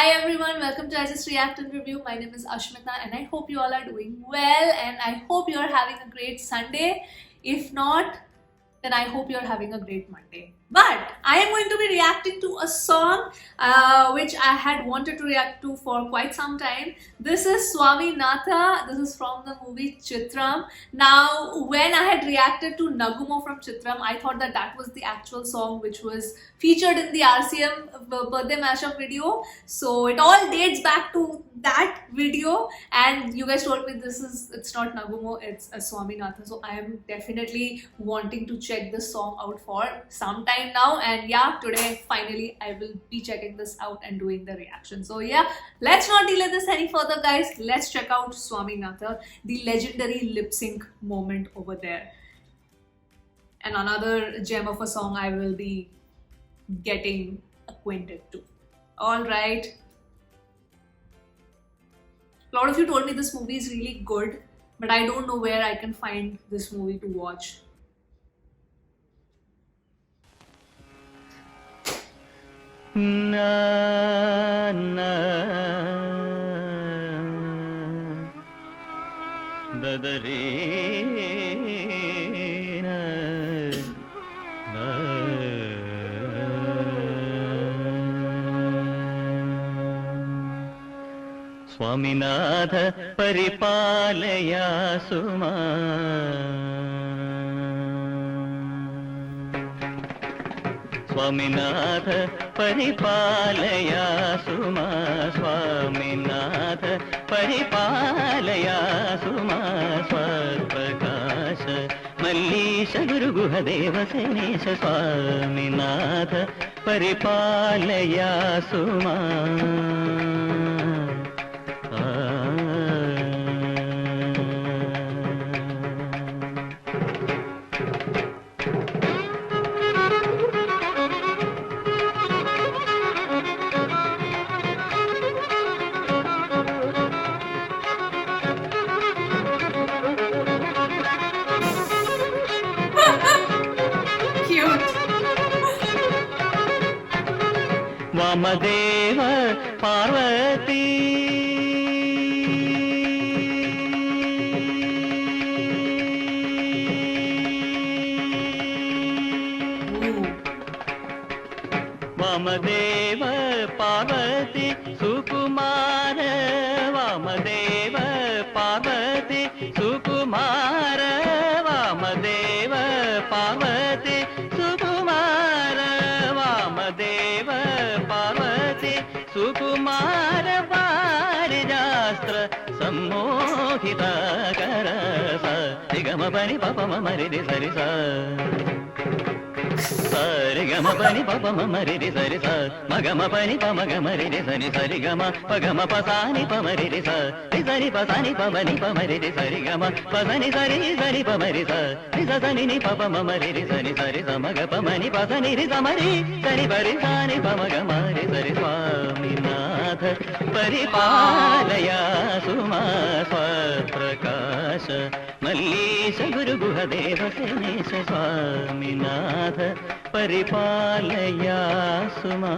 Hi everyone, welcome to I Just React and Review. My name is Ashmita and I hope you all are doing well and I hope you are having a great Sunday. If not, then I hope you're having a great Monday. But I am going to be reacting to a song which I had wanted to react to for quite some time. This is Swaminatha. This is from the movie Chitram. Now, when I had reacted to Nagumo from Chitram, I thought that that was the actual song which was featured in the RCM birthday mashup video. So it all dates back to that video, and you guys told me it's not Nagumo, it's a Swaminathan. So I am definitely wanting to check this song out for some time now, and yeah, today finally I will be checking this out and doing the reaction. So yeah, let's not delay this any further, guys. Let's check out Swaminathan, the legendary lip sync moment over there, and another gem of a song I will be getting acquainted to. All right. A lot of you told me this movie is really good, but I don't know where I can find this movie to watch. Na na da da re na na Swaminatha paripalaya suma Swaminatha paripalaya suma Swaminatha paripalaya suma Swarprakasha Mallisha Guru Guhadeva Senesha Swaminatha paripalaya suma Cute. Vamadeva Parvati Vamadeva Parvati Sukumara Vamadeva Parvati Sukumara Vamadeva Parvati Sukumara Vamadeva Parvati Sukumara Varijastra Sammohita Karasa Digama Pani Papa Mamari Sarisa Sarigama pani papa mamari re sari sa magama pani pa magama re sari sarigama pagama pasani pamari re sa sari pasani pamani pamari re sarigama pasani sari pamari sa sani ni papa mamari re sari sari samaga pamani pasani re samari sari pari sani pamagama re sari Swaminatha paripalaya suma Swarprakasha Mallisha Guru Guhadeva Senesha Swaminatha paripalaya suma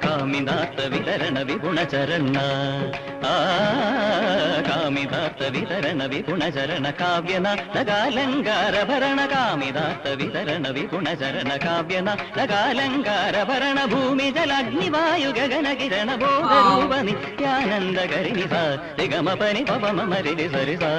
Kaminatha Vitarana Vipuna Charana Kaminatha Vitarana Vipuna Charana Kavyana Nagalangara Bharana Kaminatha Vitarana Vipuna Charana Kavyana Nagalangara Bharana Bhumi Jalagni Vayu Gagana Kirana Bodha Rupani Yananda Karini Sa Digama Pani Papa Mamari Sarisa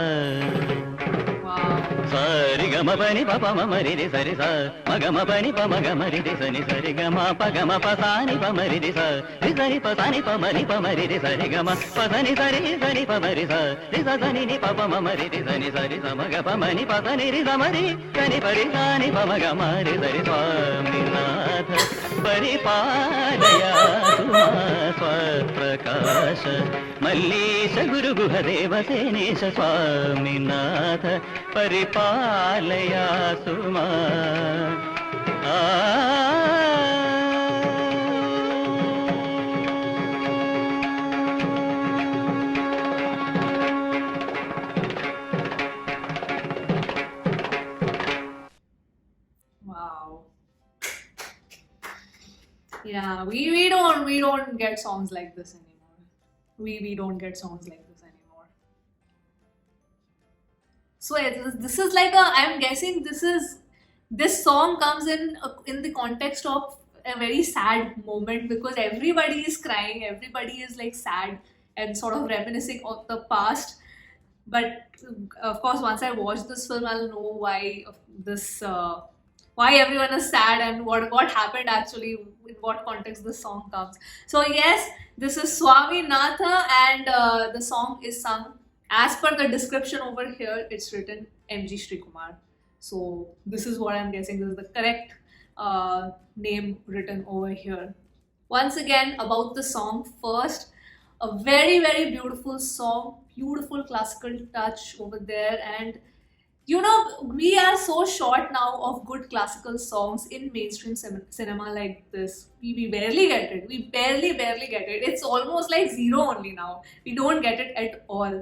సరి గమ పని పప మరి రి సరి స మగమ పని ప మగ మరి రి సని సరి గమ పగమ పసాని ప మరి రి స రి సని పసాని ప మరి రి సరి గమ పసని సరి ప మరి స రి స సని ని ప మరి రి సని సరి స మగ ప మని పసని రి స మరి సని పరి సాని ప మగ మరి సరి స్వామినాథ పరిపాలయ సుమా స్వప్రకాశ మల్లీశ గురు గుహదేవ సేనేశ స్వామినాథ పరిపాలయ సుమా ఆ Wow. Yeah, we don't get songs like this anymore. We don't get songs like this anymore. So yeah, this is like a, I'm guessing this song comes in the context of a very sad moment, because everybody is crying, everybody is like sad and sort of reminiscing of the past. But of course, once I watch this film, I'll know why why everyone is sad and what happened actually, in what context the song comes. So yes, this is Swaminatha, and the song is sung as per the description over here. It's written MG Srikumar. So this is what I'm guessing. This is the correct name written over here. Once again, about the song first, a very very beautiful song, beautiful classical touch over there. And you know, we are so short now of good classical songs in mainstream cinema like this. We barely get it. We barely get it. It's almost like zero only now. We don't get it at all.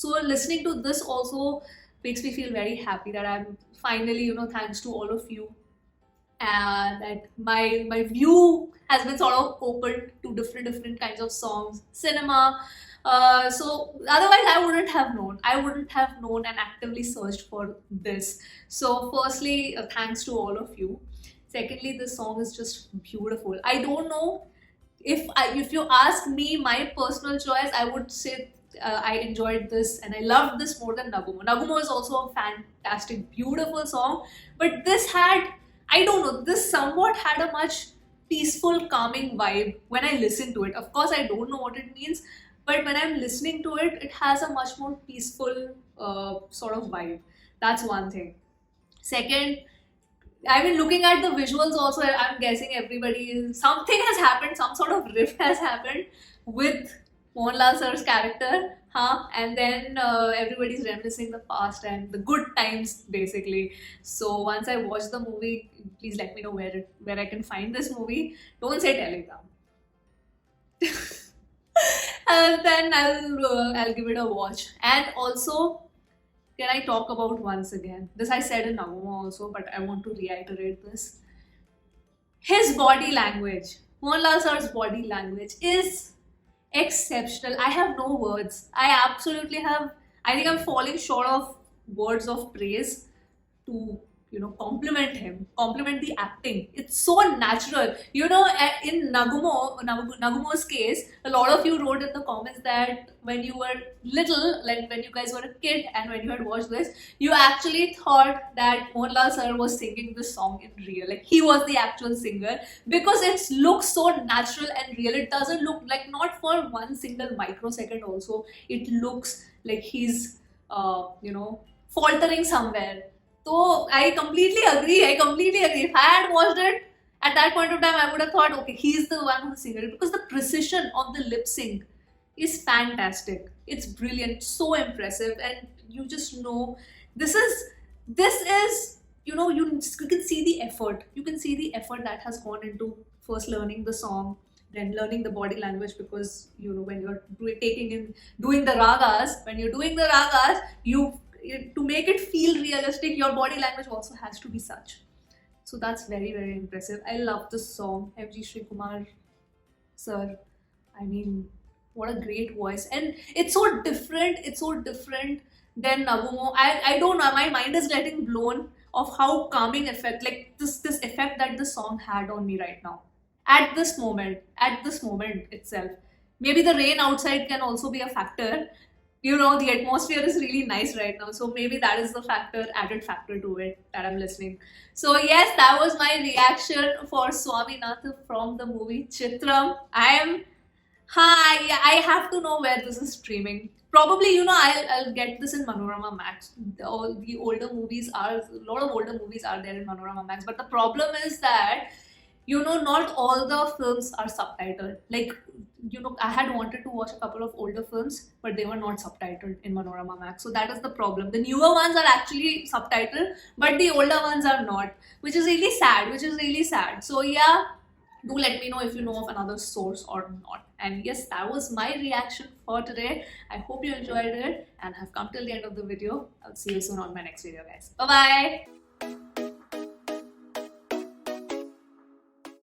So listening to this also makes me feel very happy that I'm finally, you know, thanks to all of you, that my view has been sort of opened to different kinds of songs, cinema. So otherwise I wouldn't have known. I wouldn't have known and actively searched for this. So firstly, thanks to all of you. Secondly, this song is just beautiful. I don't know if you ask me my personal choice, I would say I enjoyed this and I loved this more than Nagumo. Nagumo is also a fantastic, beautiful song, but this had, I don't know, this somewhat had a much peaceful, calming vibe when I listen to it. Of course, I don't know what it means, but when I'm listening to it, it has a much more peaceful sort of vibe. That's one thing. Second, I mean, looking at the visuals also, I'm guessing everybody is, something has happened, some sort of rift has happened with Mohanlal sir's character, and then everybody's reminiscing the past and the good times basically. So once I watch the movie, please let me know where I can find this movie. Don't say Telegram. And then I'll give it a watch. And also, can I talk about once again? This I said in Nagumo also, but I want to reiterate this. His body language, Mohanlal sir's body language is exceptional. I have no words. I think I'm falling short of words of praise to, you know, compliment him, compliment the acting. It's so natural. You know, in Nagumo's case, a lot of you wrote in the comments that when you were little, like when you guys were a kid and when you had watched this, you actually thought that Mohanlal sir was singing this song in real. Like he was the actual singer, because it looks so natural and real. It doesn't look like, not for one single microsecond also, it looks like he's, faltering somewhere. So I completely agree. If I had watched it at that point of time, I would have thought, okay, he's the one who's singing it, because the precision of the lip sync is fantastic. It's brilliant, so impressive, and you just know this is you know, you can see the effort. You can see the effort that has gone into first learning the song, then learning the body language, because you know, when you're doing the ragas, to make it feel realistic, your body language also has to be such. So that's very very impressive. I love this song, MG Srikumar sir. I mean, what a great voice, and it's so different. Than Nagumo. I don't know. My mind is getting blown of how calming effect, like this effect that the song had on me right now. At this moment itself. Maybe the rain outside can also be a factor. you know, the atmosphere is really nice right now, so maybe that is the added factor to it, that I'm listening. So yes, that was my reaction for Swaminath from the movie Chitram. I have to know where this is streaming. Probably, you know, I'll get this in Manorama Max. All the older movies are, a lot of older movies are there in Manorama Max, but the problem is that, you know, not all the films are subtitled. Like, you know, I had wanted to watch a couple of older films, but they were not subtitled in Manorama Max. So that is the problem. The newer ones are actually subtitled, but the older ones are not, which is really sad. So yeah, do let me know if you know of another source or not. And yes, that was my reaction for today. I hope you enjoyed it and have come till the end of the video. I'll see you soon on my next video, guys. Bye bye.